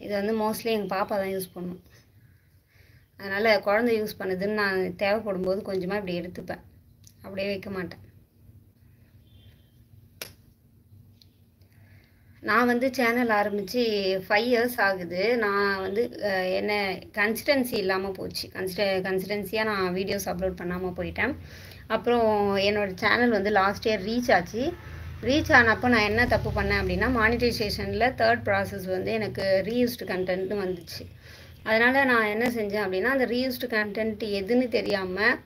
இது வந்து மோஸ்ட்லி எங்கள் பாப்பா தான் யூஸ் பண்ணும். அதனால் குழந்தை யூஸ் பண்ணுதுன்னு நான் தேவைப்படும் போது கொஞ்சமாக இப்படி எடுத்துப்பேன், அப்படியே வைக்க மாட்டேன். நான் வந்து சேனல் ஆரம்பித்து 5 இயர்ஸ் ஆகுது. நான் வந்து என்ன கன்சிஸ்டன்சி இல்லாமல் போச்சு. கன்சிஸ்டன்சியாக நான் வீடியோஸ் அப்லோட் பண்ணாமல் போயிட்டேன். அப்புறம் என்னோடய சேனல் வந்து லாஸ்ட் இயர் ரீச் ஆச்சு. ரீச் ஆனப்போ நான் என்ன தப்பு பண்ணேன் அப்படின்னா, மானிட்டைசேஷனில் 3rd ப்ராசஸ் வந்து எனக்கு ரீயூஸ்டு கண்டென்ட்னு வந்துச்சு. அதனால் நான் என்ன செஞ்சேன் அப்படின்னா, அந்த ரீயூஸ்டு கண்டென்ட் எதுன்னு தெரியாமல்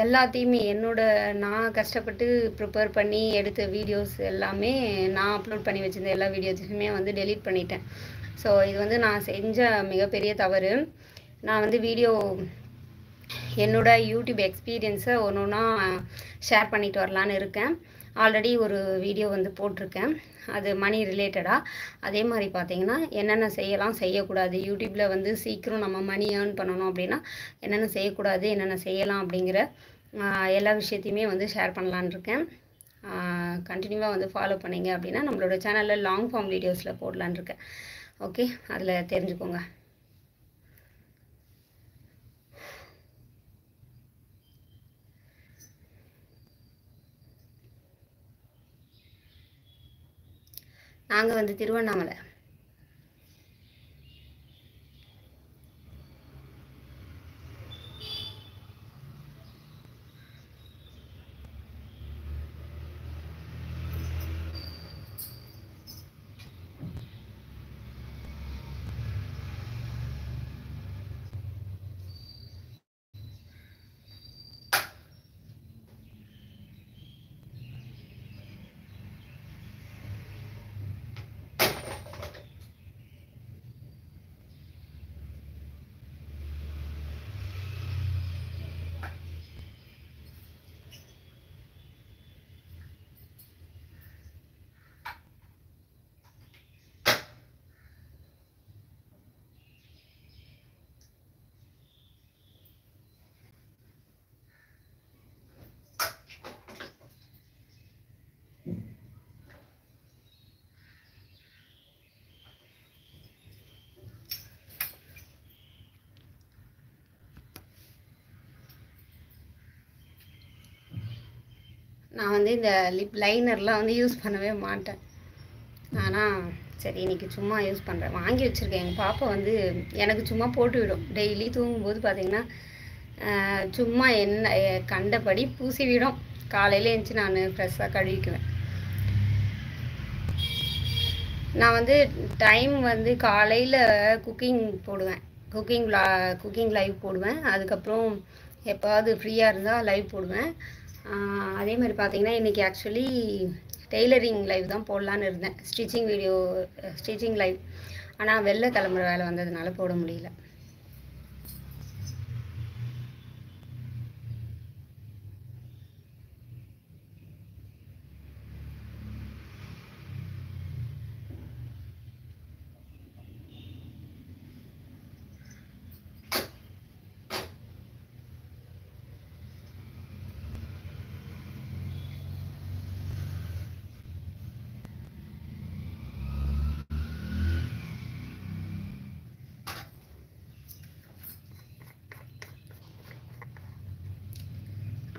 எல்லாத்தையுமே நான் கஷ்டப்பட்டு ப்ரிப்பேர் பண்ணி எடுத்த வீடியோஸ் எல்லாமே நான் அப்லோட் பண்ணி வச்சுருந்த எல்லா வீடியோஸுமே வந்து டெலீட் பண்ணிட்டேன். ஸோ இது வந்து நான் செஞ்ச மிகப்பெரிய தவறு. நான் வந்து என்னோடய யூடியூப் எக்ஸ்பீரியன்ஸை ஒன்றா ஷேர் பண்ணிட்டு வரலான்னு இருக்கேன். ஆல்ரெடி ஒரு வீடியோ வந்து போட்டிருக்கேன், அது மணி ரிலேட்டடாக. அதே மாதிரி பார்த்திங்கன்னா என்னென்ன செய்யலாம் செய்யக்கூடாது, யூடியூப்பில் வந்து சீக்கிரம் நம்ம மணி ஏர்ன் பண்ணணும் அப்படின்னா என்னென்ன செய்யக்கூடாது என்னென்ன செய்யலாம் அப்படிங்கிற எல்லா விஷயத்தையுமே வந்து ஷேர் பண்ணலான்னு இருக்கேன். கண்டினியூவாக வந்து ஃபாலோ பண்ணிங்க அப்படின்னா நம்மளோட சேனலில் லாங் ஃபார்ம் வீடியோஸில் போடலான்னு இருக்கேன். ஓகே, அதில் தெரிஞ்சுக்கோங்க. நாங்கள் வந்து திருவண்ணாமலை. நான் வந்து இந்த லிப் லைனர்லாம் வந்து யூஸ் பண்ணவே மாட்டேன். ஆனால் சரி இன்றைக்கி சும்மா யூஸ் பண்ணுறேன். வாங்கி வச்சுருக்கேன். எங்கள் பாப்பா வந்து எனக்கு சும்மா போட்டு விடும். டெய்லி தூங்கும்போது பார்த்திங்கன்னா சும்மா என்ன கண்டபடி பூசி விடும். காலையில் எழுந்துச்சி நான் ஃப்ரெஷ்ஷாக கழுவிக்குவேன். நான் வந்து டைம் வந்து காலையில் குக்கிங் போடுவேன், குக்கிங் லைவ் போடுவேன். அதுக்கப்புறம் எப்போவாவது ஃப்ரீயாக இருந்தால் லைவ் போடுவேன். அதே மாதிரி பார்த்திங்கன்னா இன்றைக்கி ஆக்சுவலி டெய்லரிங் லைவ் தான் போடலான்னு இருந்தேன், ஸ்டிச்சிங் லைவ். ஆனால் வெளில கிளம்புற வேலை வந்ததுனால போட முடியல.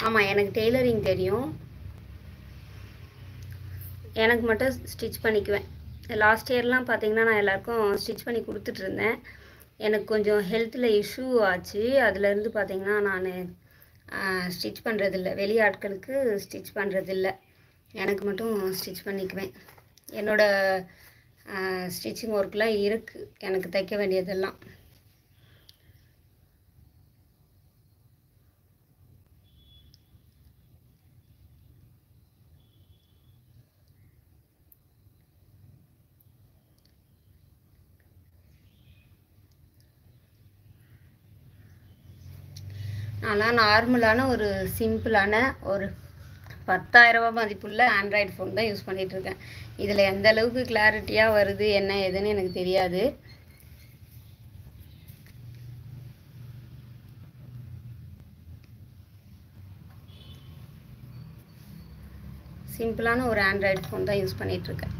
ஆமாம், எனக்கு டெய்லரிங் தெரியும். எனக்கு மட்டும் ஸ்டிச் பண்ணிக்குவேன். லாஸ்ட் இயர்லாம் பார்த்திங்கன்னா நான் எல்லாருக்கும் ஸ்டிச் பண்ணி கொடுத்துட்ருந்தேன். எனக்கு கொஞ்சம் ஹெல்த்தில் இஷ்யூ ஆச்சு. அதுலேருந்து பார்த்திங்கன்னா நான் ஸ்டிச் பண்ணுறதில்ல, வெளி ஆட்களுக்கு ஸ்டிச் பண்ணுறதில்ல. எனக்கு மட்டும் ஸ்டிச் பண்ணிக்குவேன். என்னோடய ஸ்டிச்சிங் ஒர்க்லாம் இருக்குது, எனக்கு தைக்க வேண்டியதெல்லாம். நான்லாம் நார்மலான ஒரு சிம்பிளான ஒரு 10,000 ரூபா மதிப்புள்ள ஆண்ட்ராய்டு ஃபோன் தான் யூஸ் பண்ணிகிட்ருக்கேன். இதில் எந்த அளவுக்கு கிளாரிட்டியாக வருது என்ன ஏதுன்னு எனக்கு தெரியாது. சிம்பிளான ஒரு ஆண்ட்ராய்டு ஃபோன் தான் யூஸ் பண்ணிகிட்ருக்கேன்.